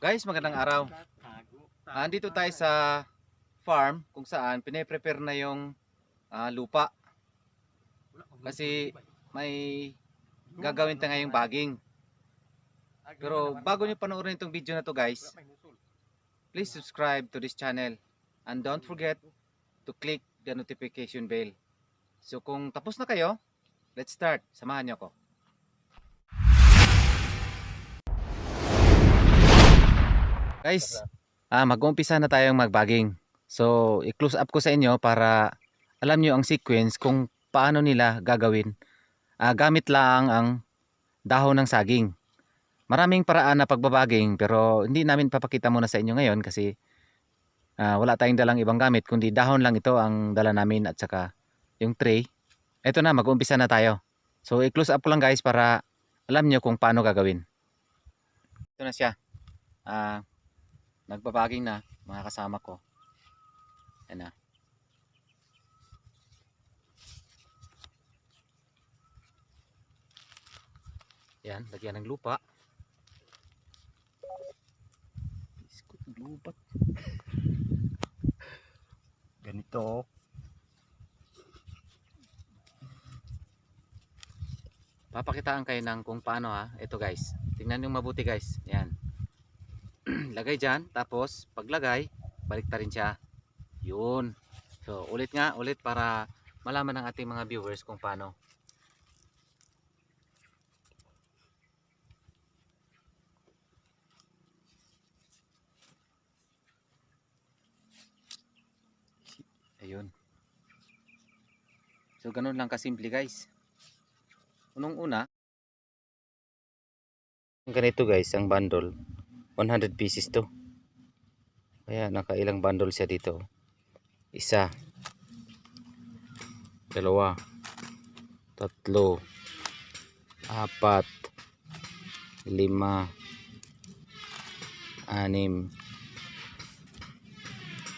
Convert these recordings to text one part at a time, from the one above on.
Guys, magandang araw. Andito tayo sa farm kung saan pine-prepare na yung lupa. Kasi may gagawin tayo ngayong bagging. Pero bago nyo panoorin itong video na to guys, please subscribe to this channel. And don't forget to click the notification bell. So kung tapos na kayo, let's start. Samahan nyo ako. Guys, mag-uumpisa na tayong mag-bagging. So, i-close up ko sa inyo para alam nyo ang sequence kung paano nila gagawin. Gamit lang ang dahon ng saging. Maraming paraan na pagbabaging pero hindi namin papakita muna sa inyo ngayon kasi wala tayong dalang ibang gamit kundi dahon lang ito ang dala namin at saka yung tray. Ito na, mag-uumpisa na tayo. So, i-close up ko lang guys para alam nyo kung paano gagawin. Ito na siya. Nagbabaging na mga kasama ko. Ayan na. Yan, lagyan ng lupa. Iskot lupa. Ganito. Papakitaan kayo ng kung paano Ito guys. Tingnan nyo mabuti guys. Yan. Lagay dyan, tapos paglagay balik ta rin siya. Yun. So ulit para malaman ng ating mga viewers kung paano. Ayun. So ganun lang kasimple guys. Unang-una, ganito guys ang bundle, 100 pieces to. Kaya nakailang bundle siya dito. 1, 2, 3, 4, 5, 6, 7, 8,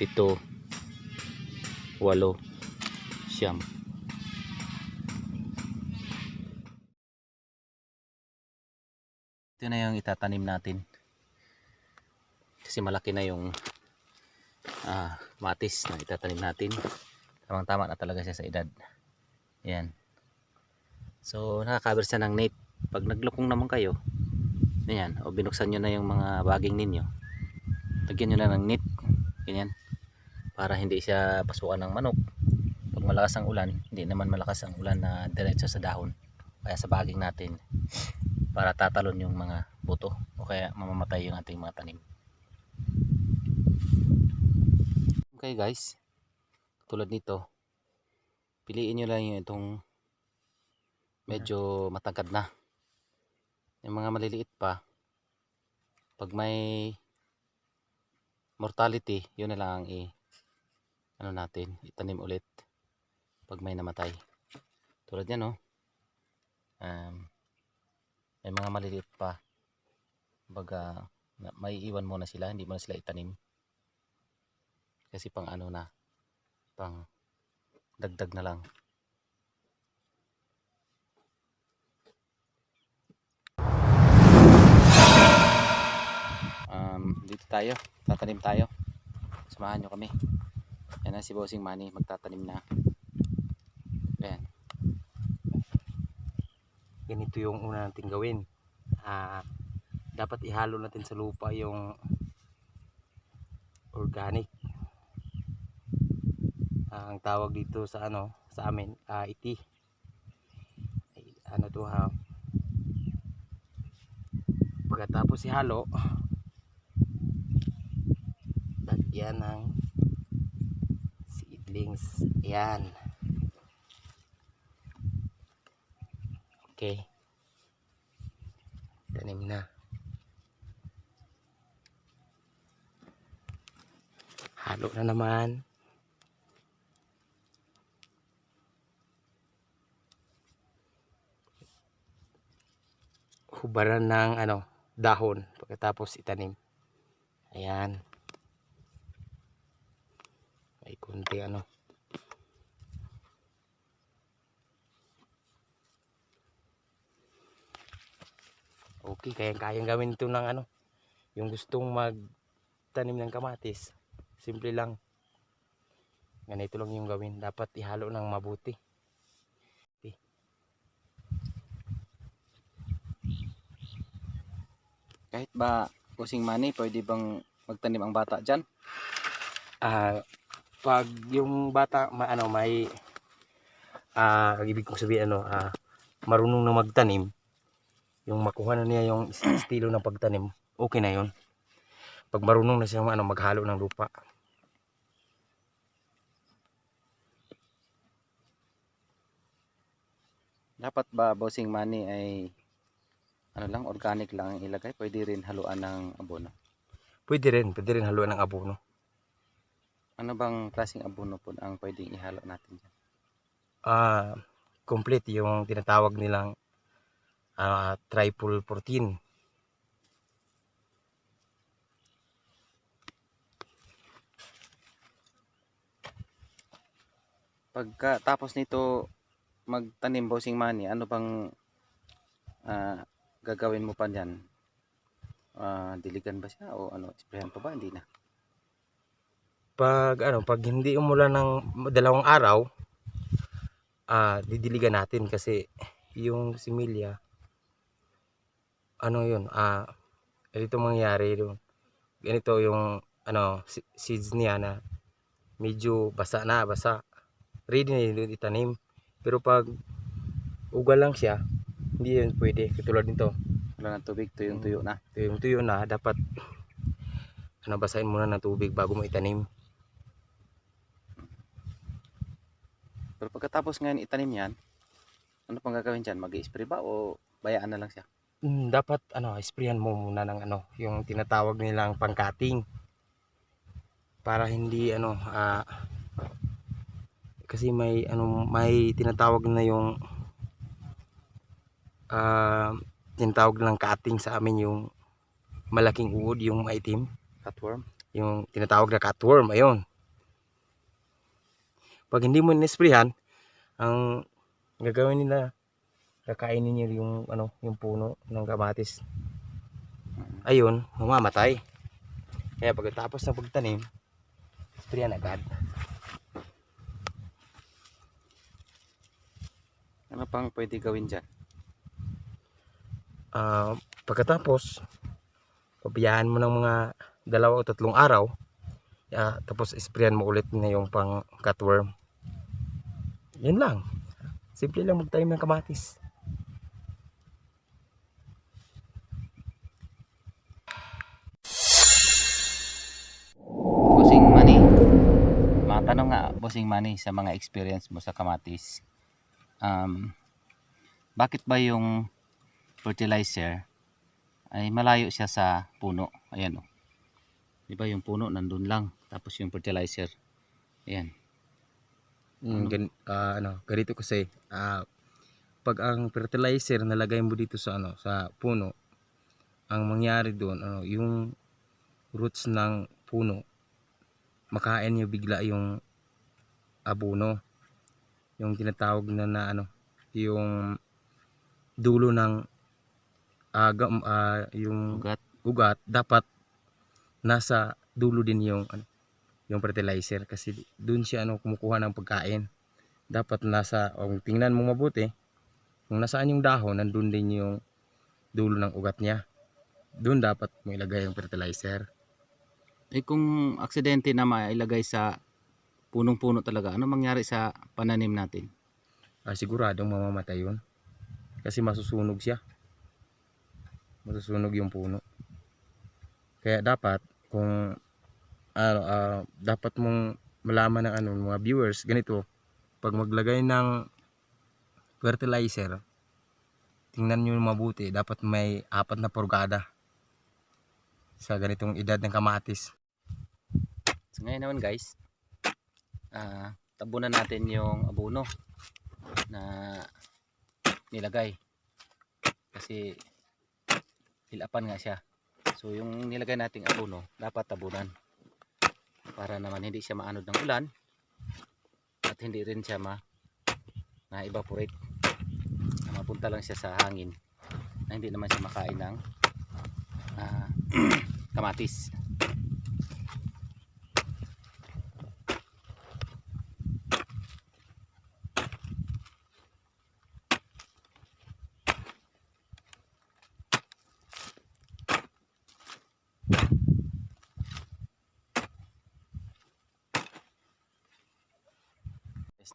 8, 9. Ito na yung itatanim natin. Kasi malaki na yung matis na itatanim natin. Tamang-tama na talaga siya sa edad. Ayan. So nakaka-cover siya ng net. Pag naglukong naman kayo, ayan, o binuksan nyo na yung mga bagging ninyo, lagyan nyo na ng net. Ganyan. Para hindi siya pasukan ng manok. Pag malakas ang ulan, hindi naman malakas ang ulan na diretso sa dahon. Kaya sa bagging natin, para tatalon yung mga buto o kaya mamamatay yung ating mga tanim. Okay guys, tulad nito, piliin nyo lang yung itong medyo matangkad na. Yung mga maliliit pa, pag may mortality, yun na lang natin, itanim ulit pag may namatay. Tulad yan may mga maliliit pa, baga may iwan muna sila, hindi mo na sila itanim kasi pang pang dagdag na lang. Dito tayo, tatanim tayo, samahan nyo kami. Yan na si Bossing Manny, magtatanim na. Ayan. Ganito yung una natin gawin. Dapat ihalo natin sa lupa yung organic. Ang tawag dito sa sa amin, iti. Pagkatapos ihalo, lagyan ng seedlings. Ayan. Okay. Tanim na. Halo na naman. Hubaran ng dahon pagkatapos itanim. Ayan. May kunti Okay, kayang gawin ito ng yung gustong magtanim ng kamatis, simple lang. Ganito lang yung gawin. Dapat ihalo ng mabuti. Kahit ba Bossing Manny, pwede bang magtanim ang bata dyan? Pag yung bata may ibig kong sabihin marunong na magtanim, yung makuha na niya yung estilo ng pagtanim, okay na yun. Pag marunong na siya maghalo ng lupa. Dapat ba Bossing Manny ay organic lang ang ilagay? Pwede rin haluan ng abono? Pwede rin haluan ng abono. Ano bang klaseng abono po ang pwedeng ihalo natin dyan? Complete yung tinatawag nilang triple protein. Pagka tapos nito magtanim Bossing Manny, ano bang gagawin mo pa dyan? Diligan ba siya o sprayan pa ba? Hindi na. Pag hindi umulan ng 2 araw, didiligan natin kasi yung similya ganito mangyari doon. Ganito yung seeds niya na medyo basa. Ready na yun itanim. Pero pag ugal lang siya, hindi yun pwede. Katulad nito. Wala ng tubig, tuyong-tuyo na. Tuyong-tuyo na, dapat basahin muna ng tubig bago mo itanim. Pero pagkatapos ngayon itanim yan, ano pang gagawin dyan? Mag-i-spray ba o bayaan na lang siya? Dapat sprayan mo muna ng yung tinatawag nilang pang-cutting. Para hindi kasi may tinatawag na yung tinatawag ng cutting sa amin, yung malaking uod, yung maitim, Cutworm? yung tinatawag na cutworm, ayun. Pag hindi mo in-sprayan, ang gagawin nila, kakainin niyo yung puno ng kamatis. Ayun, mamamatay. Kaya pagkatapos ng pagtanim, sprayan agad. Ano pang pwede gawin dyan? Pagkatapos, pabayaan mo ng mga 2 o 3 araw, tapos sprayan mo ulit na yung pang cutworm. Yan lang. Simple lang magtanim ng kamatis. Bossing Manny, matanong nga Bossing Manny sa mga experience mo sa kamatis. Bakit ba yung fertilizer ay malayo siya sa puno? Ayan o. Di ba yung puno nandun lang, tapos yung fertilizer, ayan. Ganito kasi, pag ang fertilizer nalagay mo dito sa sa puno, ang mangyari doon yung roots ng puno, makain niyo bigla yung abono, yung tinatawag na yung dulo ng yung ugat, dapat nasa dulo din yung fertilizer, kasi doon siya kumukuha ng pagkain. Dapat tingnan mo mabuti kung nasaan yung dahon, nandun din yung dulo ng ugat niya. Doon dapat mo ilagay yung fertilizer. Kung aksidente na mailagay sa punong-puno talaga, ano mangyari sa pananim natin? Siguradong mamamatay yun, kasi masusunog siya, masusunog yung puno. Kaya dapat dapat mong malaman ng mga viewers, ganito, pag maglagay ng fertilizer, tingnan nyo mabuti, dapat may 4 na purgada sa ganitong edad ng kamatis. So ngayon naman guys, tabunan natin yung abono na nilagay, kasi hilapan nga siya. So yung nilagay nating abono dapat tabunan para naman hindi siya maanod ng ulan at hindi rin siya na-evaporate, na mapunta lang siya sa hangin, na hindi naman siya makain ng kamatis.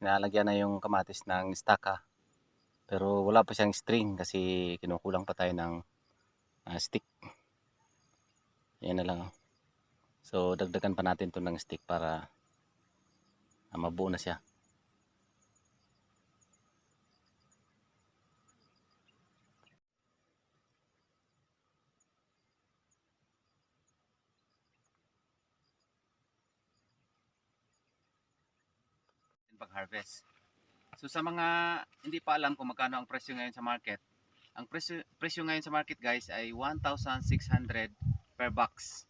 Nalagyan na yung kamatis ng staka, pero wala pa siyang string kasi kinukulang pa tayo ng stick. Yan na lang. So dagdagan pa natin to ng stick para mabuo na siya. Pag-harvest. So sa mga hindi pa alam kung magkano ang presyo ngayon sa market, ang presyo ngayon sa market guys ay 1,600 per box.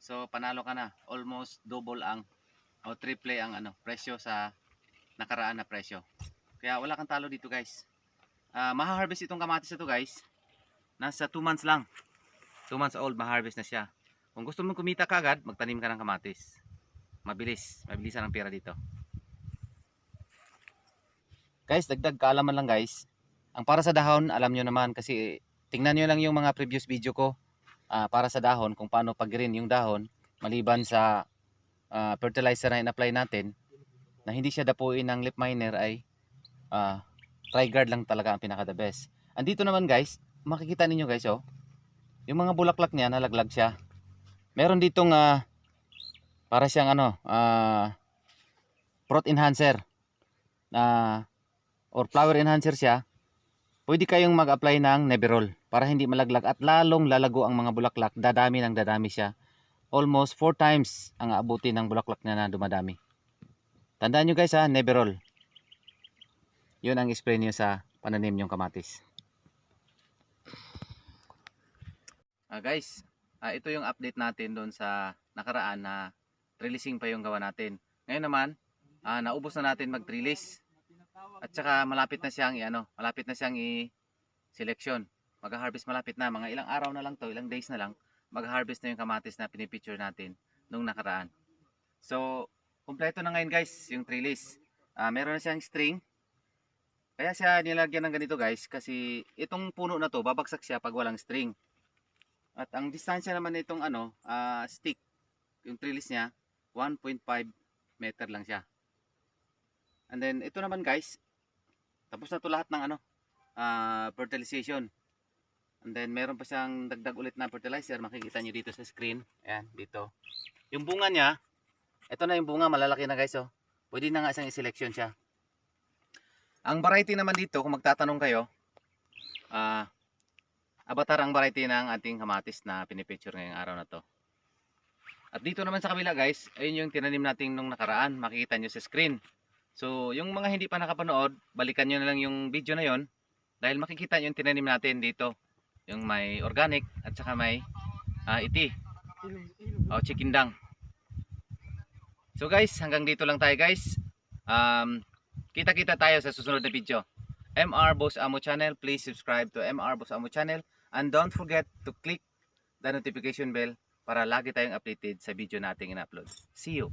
So panalo ka na, almost double ang o triple ang presyo sa nakaraan na presyo. Kaya wala kang talo dito guys. Maha-harvest itong kamatis na to guys. Nasa 2 months lang. 2 months old maha-harvest na siya. Kung gusto mong kumita kagad, magtanim ka ng kamatis. Mabilisan ang pera dito. Guys, dagdag kaalaman lang guys. Ang para sa dahon, alam nyo naman kasi tingnan nyo lang yung mga previous video ko para sa dahon kung paano pag-green yung dahon maliban sa fertilizer na in-apply natin na hindi siya dapuin ng leaf miner ay Trigard lang talaga ang pinaka the best. Andito naman guys, makikita ninyo guys yung mga bulaklak niya nalaglag siya. Meron ditong para siyang fruit enhancer or flower enhancer siya. Pwede kayong mag-apply ng Neberol para hindi malaglag at lalong lalago ang mga bulaklak. Dadami ng dadami siya. Almost 4 times ang aabuti ng bulaklak niya na dumadami. Tandaan nyo guys Neberol. Yun ang spray nyo sa pananim yung kamatis. Guys, ito yung update natin doon sa nakaraan na trellising pa yung gawa natin. Ngayon naman, naubos na natin mag-trellis. At saka malapit na siyang i-selection. Mag-harvest malapit na, mga ilang araw na lang to, ilang days na lang, mag-harvest na yung kamatis na pinipicture natin nung nakaraan. So, kumpleto na ngayon guys, yung trellis. Meron na siyang string. Kaya siya nilagyan ng ganito guys, kasi itong puno na to, babagsak siya pag walang string. At ang distansya naman nitong stick, yung trellis niya, 1.5 meter lang siya. And then ito naman guys, tapos na to lahat ng fertilization. And then meron pa siyang dagdag ulit na fertilizer, makikita nyo dito sa screen. Ayan, dito. Yung bunga niya, ito na yung bunga, malalaki na guys Pwede na nga isang i-selection siya. Ang variety naman dito, kung magtatanong kayo, Avatar ang variety ng ating kamatis na pinipicture ngayong araw na to. At dito naman sa kabila guys, ayun yung tinanim natin nung nakaraan, makikita nyo sa screen. So, yung mga hindi pa nakapanood, balikan nyo na lang yung video na yon dahil makikita nyo yung tinanim natin dito. Yung may organic at saka may iti. O chikindang. So guys, hanggang dito lang tayo guys. Kita-kita tayo sa susunod na video. MR Boss Amo Channel, please subscribe to MR Boss Amo Channel and don't forget to click the notification bell para lagi tayong updated sa video nating in-upload. See you!